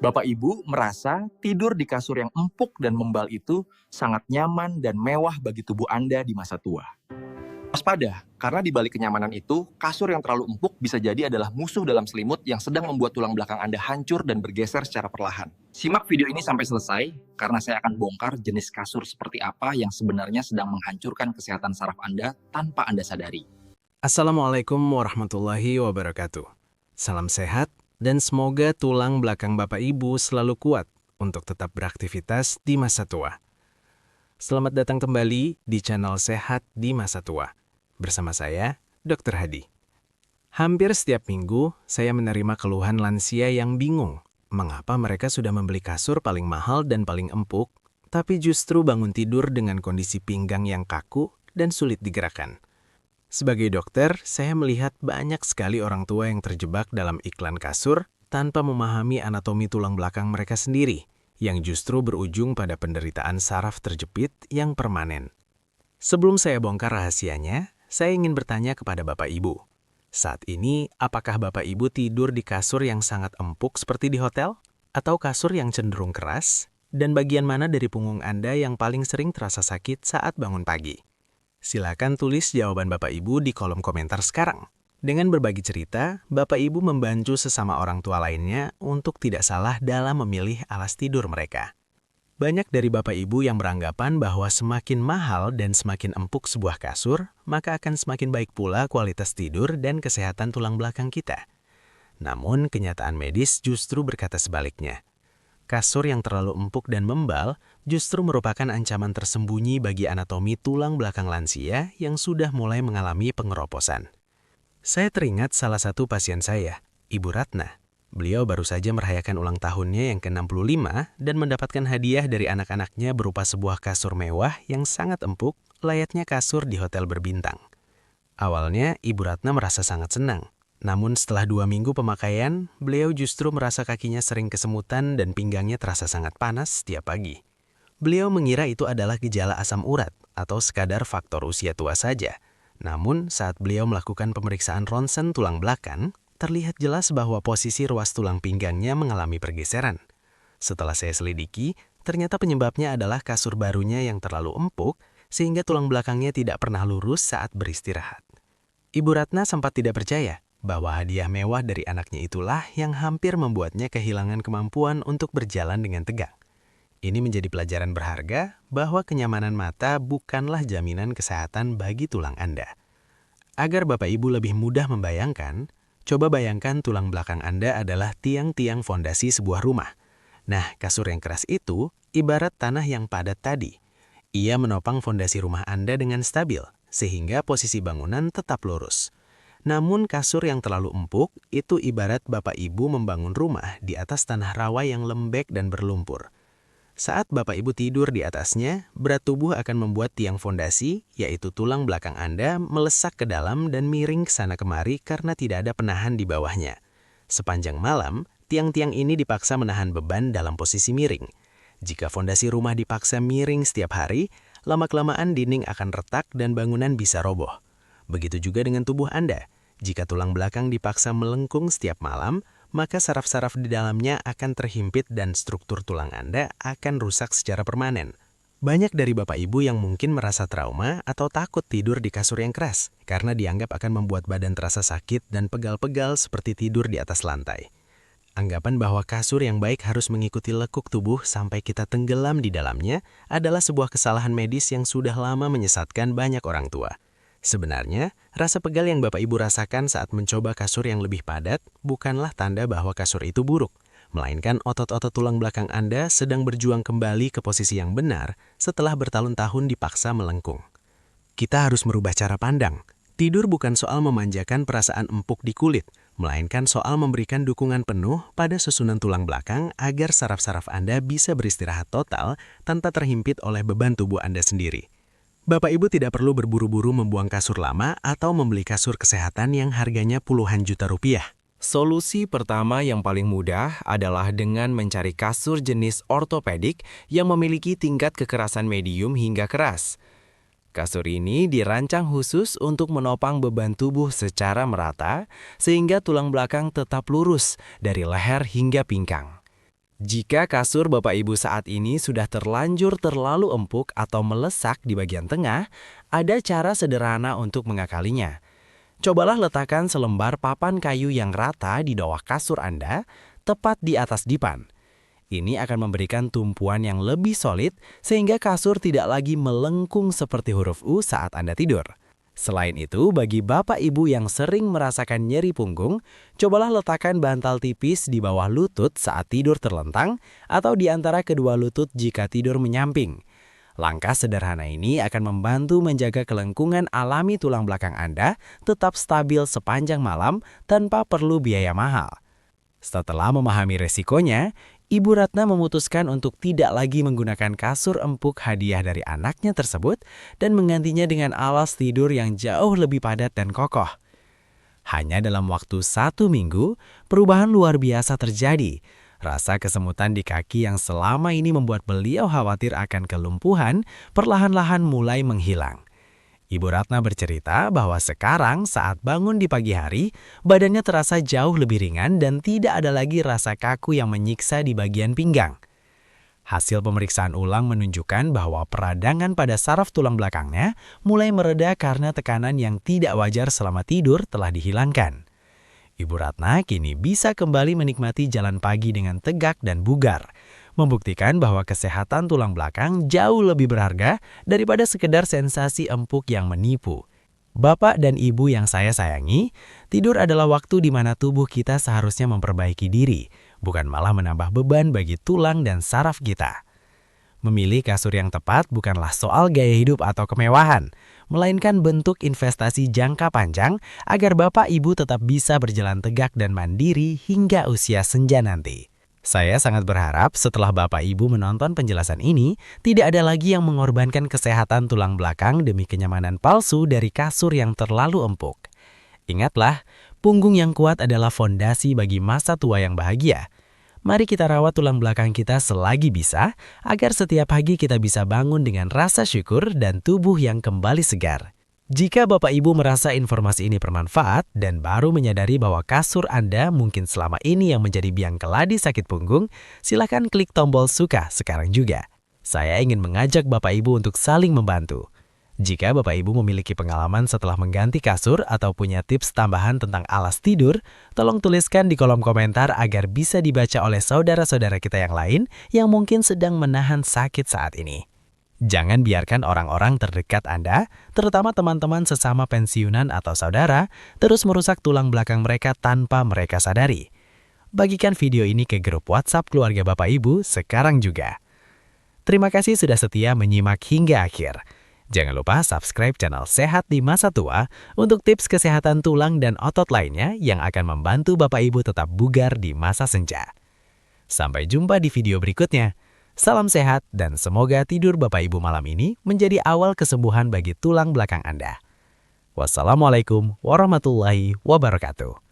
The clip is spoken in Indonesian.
Bapak Ibu merasa tidur di kasur yang empuk dan membal itu sangat nyaman dan mewah bagi tubuh Anda di masa tua. Waspada, karena di balik kenyamanan itu, kasur yang terlalu empuk bisa jadi adalah musuh dalam selimut yang sedang membuat tulang belakang Anda hancur dan bergeser secara perlahan. Simak video ini sampai selesai, karena saya akan bongkar jenis kasur seperti apa yang sebenarnya sedang menghancurkan kesehatan saraf Anda tanpa Anda sadari. Assalamualaikum warahmatullahi wabarakatuh. Salam sehat dan semoga tulang belakang Bapak Ibu selalu kuat untuk tetap beraktivitas di masa tua. Selamat datang kembali di channel Sehat di Masa Tua. Bersama saya, Dr. Hadi. Hampir setiap minggu, saya menerima keluhan lansia yang bingung mengapa mereka sudah membeli kasur paling mahal dan paling empuk, tapi justru bangun tidur dengan kondisi pinggang yang kaku dan sulit digerakkan. Sebagai dokter, saya melihat banyak sekali orang tua yang terjebak dalam iklan kasur tanpa memahami anatomi tulang belakang mereka sendiri, yang justru berujung pada penderitaan saraf terjepit yang permanen. Sebelum saya bongkar rahasianya, saya ingin bertanya kepada Bapak Ibu. Saat ini, apakah Bapak Ibu tidur di kasur yang sangat empuk seperti di hotel? Atau kasur yang cenderung keras? Dan bagian mana dari punggung Anda yang paling sering terasa sakit saat bangun pagi? Silakan tulis jawaban Bapak Ibu di kolom komentar sekarang. Dengan berbagi cerita, Bapak Ibu membantu sesama orang tua lainnya untuk tidak salah dalam memilih alas tidur mereka. Banyak dari Bapak Ibu yang beranggapan bahwa semakin mahal dan semakin empuk sebuah kasur, maka akan semakin baik pula kualitas tidur dan kesehatan tulang belakang kita. Namun, kenyataan medis justru berkata sebaliknya. Kasur yang terlalu empuk dan membal justru merupakan ancaman tersembunyi bagi anatomi tulang belakang lansia yang sudah mulai mengalami pengeroposan. Saya teringat salah satu pasien saya, Ibu Ratna. Beliau baru saja merayakan ulang tahunnya yang ke-65 dan mendapatkan hadiah dari anak-anaknya berupa sebuah kasur mewah yang sangat empuk, layaknya kasur di hotel berbintang. Awalnya, Ibu Ratna merasa sangat senang. Namun setelah 2 minggu pemakaian, beliau justru merasa kakinya sering kesemutan dan pinggangnya terasa sangat panas setiap pagi. Beliau mengira itu adalah gejala asam urat atau sekadar faktor usia tua saja. Namun, saat beliau melakukan pemeriksaan ronsen tulang belakang, terlihat jelas bahwa posisi ruas tulang pinggangnya mengalami pergeseran. Setelah saya selidiki, ternyata penyebabnya adalah kasur barunya yang terlalu empuk sehingga tulang belakangnya tidak pernah lurus saat beristirahat. Ibu Ratna sempat tidak percaya bahwa hadiah mewah dari anaknya itulah yang hampir membuatnya kehilangan kemampuan untuk berjalan dengan tegak. Ini menjadi pelajaran berharga bahwa kenyamanan mata bukanlah jaminan kesehatan bagi tulang Anda. Agar Bapak Ibu lebih mudah membayangkan, coba bayangkan tulang belakang Anda adalah tiang-tiang fondasi sebuah rumah. Nah, kasur yang keras itu ibarat tanah yang padat tadi. Ia menopang fondasi rumah Anda dengan stabil, sehingga posisi bangunan tetap lurus. Namun kasur yang terlalu empuk itu ibarat Bapak Ibu membangun rumah di atas tanah rawa yang lembek dan berlumpur. Saat Bapak Ibu tidur di atasnya, berat tubuh akan membuat tiang fondasi, yaitu tulang belakang Anda, melesak ke dalam dan miring ke sana kemari karena tidak ada penahan di bawahnya. Sepanjang malam, tiang-tiang ini dipaksa menahan beban dalam posisi miring. Jika fondasi rumah dipaksa miring setiap hari, lama-kelamaan dinding akan retak dan bangunan bisa roboh. Begitu juga dengan tubuh Anda. Jika tulang belakang dipaksa melengkung setiap malam, maka saraf-saraf di dalamnya akan terhimpit dan struktur tulang Anda akan rusak secara permanen. Banyak dari Bapak Ibu yang mungkin merasa trauma atau takut tidur di kasur yang keras, karena dianggap akan membuat badan terasa sakit dan pegal-pegal seperti tidur di atas lantai. Anggapan bahwa kasur yang baik harus mengikuti lekuk tubuh sampai kita tenggelam di dalamnya adalah sebuah kesalahan medis yang sudah lama menyesatkan banyak orang tua. Sebenarnya, rasa pegal yang Bapak Ibu rasakan saat mencoba kasur yang lebih padat bukanlah tanda bahwa kasur itu buruk, melainkan otot-otot tulang belakang Anda sedang berjuang kembali ke posisi yang benar setelah bertahun-tahun dipaksa melengkung. Kita harus merubah cara pandang. Tidur bukan soal memanjakan perasaan empuk di kulit, melainkan soal memberikan dukungan penuh pada susunan tulang belakang agar saraf-saraf Anda bisa beristirahat total tanpa terhimpit oleh beban tubuh Anda sendiri. Bapak Ibu tidak perlu berburu-buru membuang kasur lama atau membeli kasur kesehatan yang harganya puluhan juta rupiah. Solusi pertama yang paling mudah adalah dengan mencari kasur jenis ortopedik yang memiliki tingkat kekerasan medium hingga keras. Kasur ini dirancang khusus untuk menopang beban tubuh secara merata, sehingga tulang belakang tetap lurus dari leher hingga pinggang. Jika kasur Bapak Ibu saat ini sudah terlanjur terlalu empuk atau melesak di bagian tengah, ada cara sederhana untuk mengakalinya. Cobalah letakkan selembar papan kayu yang rata di bawah kasur Anda, tepat di atas dipan. Ini akan memberikan tumpuan yang lebih solid sehingga kasur tidak lagi melengkung seperti huruf U saat Anda tidur. Selain itu, bagi Bapak Ibu yang sering merasakan nyeri punggung, cobalah letakkan bantal tipis di bawah lutut saat tidur terlentang atau di antara kedua lutut jika tidur menyamping. Langkah sederhana ini akan membantu menjaga kelengkungan alami tulang belakang Anda tetap stabil sepanjang malam tanpa perlu biaya mahal. Setelah memahami resikonya, Ibu Ratna memutuskan untuk tidak lagi menggunakan kasur empuk hadiah dari anaknya tersebut dan menggantinya dengan alas tidur yang jauh lebih padat dan kokoh. Hanya dalam waktu 1 minggu, perubahan luar biasa terjadi. Rasa kesemutan di kaki yang selama ini membuat beliau khawatir akan kelumpuhan perlahan-lahan mulai menghilang. Ibu Ratna bercerita bahwa sekarang saat bangun di pagi hari, badannya terasa jauh lebih ringan dan tidak ada lagi rasa kaku yang menyiksa di bagian pinggang. Hasil pemeriksaan ulang menunjukkan bahwa peradangan pada saraf tulang belakangnya mulai mereda karena tekanan yang tidak wajar selama tidur telah dihilangkan. Ibu Ratna kini bisa kembali menikmati jalan pagi dengan tegak dan bugar, membuktikan bahwa kesehatan tulang belakang jauh lebih berharga daripada sekedar sensasi empuk yang menipu. Bapak dan Ibu yang saya sayangi, tidur adalah waktu di mana tubuh kita seharusnya memperbaiki diri, bukan malah menambah beban bagi tulang dan saraf kita. Memilih kasur yang tepat bukanlah soal gaya hidup atau kemewahan, melainkan bentuk investasi jangka panjang agar Bapak Ibu tetap bisa berjalan tegak dan mandiri hingga usia senja nanti. Saya sangat berharap setelah Bapak Ibu menonton penjelasan ini, tidak ada lagi yang mengorbankan kesehatan tulang belakang demi kenyamanan palsu dari kasur yang terlalu empuk. Ingatlah, punggung yang kuat adalah fondasi bagi masa tua yang bahagia. Mari kita rawat tulang belakang kita selagi bisa, agar setiap pagi kita bisa bangun dengan rasa syukur dan tubuh yang kembali segar. Jika Bapak Ibu merasa informasi ini bermanfaat dan baru menyadari bahwa kasur Anda mungkin selama ini yang menjadi biang keladi sakit punggung, silakan klik tombol suka sekarang juga. Saya ingin mengajak Bapak Ibu untuk saling membantu. Jika Bapak Ibu memiliki pengalaman setelah mengganti kasur atau punya tips tambahan tentang alas tidur, tolong tuliskan di kolom komentar agar bisa dibaca oleh saudara-saudara kita yang lain yang mungkin sedang menahan sakit saat ini. Jangan biarkan orang-orang terdekat Anda, terutama teman-teman sesama pensiunan atau saudara, terus merusak tulang belakang mereka tanpa mereka sadari. Bagikan video ini ke grup WhatsApp keluarga Bapak Ibu sekarang juga. Terima kasih sudah setia menyimak hingga akhir. Jangan lupa subscribe channel Sehat di Masa Tua untuk tips kesehatan tulang dan otot lainnya yang akan membantu Bapak Ibu tetap bugar di masa senja. Sampai jumpa di video berikutnya. Salam sehat dan semoga tidur Bapak Ibu malam ini menjadi awal kesembuhan bagi tulang belakang Anda. Wassalamualaikum warahmatullahi wabarakatuh.